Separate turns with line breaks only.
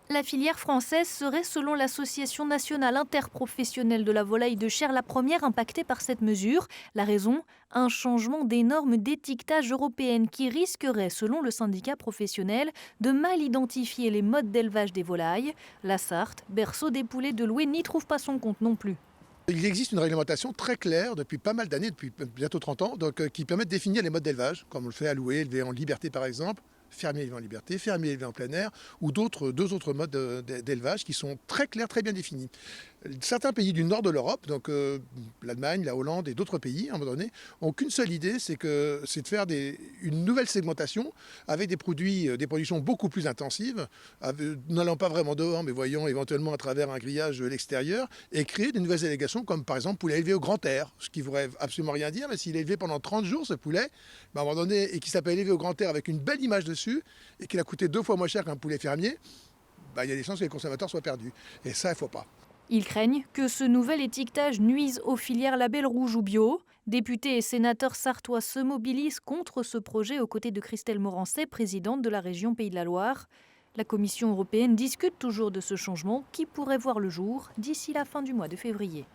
La filière française serait, selon l'Association nationale interprofessionnelle de la volaille de chair, la première impactée par cette mesure. La raison, un changement des normes d'étiquetage européennes qui risquerait, selon le syndicat professionnel, de mal identifier les modes d'élevage des volailles. La Sarthe, berceau des poulets de Loué, n'y trouve pas son compte non plus.
Il existe une réglementation très claire depuis pas mal d'années, depuis bientôt 30 ans, qui permet de définir les modes d'élevage, comme on le fait à Loué, élevé en liberté par exemple, fermier élevé en liberté, fermier élevé en plein air, ou deux autres modes d'élevage qui sont très clairs, très bien définis. Certains pays du nord de l'Europe, donc l'Allemagne, la Hollande et d'autres pays, à un moment donné, ont qu'une seule idée, c'est de faire une nouvelle segmentation avec des productions beaucoup plus intensives, n'allant pas vraiment dehors, mais voyant éventuellement à travers un grillage l'extérieur, et créer de nouvelles allégations, comme par exemple poulet élevé au grand air, ce qui ne voudrait absolument rien dire, mais s'il est élevé pendant 30 jours, ce poulet, à un moment donné, et qui s'appelle élevé au grand air avec une belle image dessus, et qu'il a coûté 2 fois moins cher qu'un poulet fermier, il y a des chances que les consommateurs soient perdus. Et ça, il ne faut pas.
Ils craignent que ce nouvel étiquetage nuise aux filières label rouge ou bio. Députés et sénateurs sartois se mobilisent contre ce projet aux côtés de Christelle Morancet, présidente de la région Pays de la Loire. La Commission européenne discute toujours de ce changement qui pourrait voir le jour d'ici la fin du mois de février.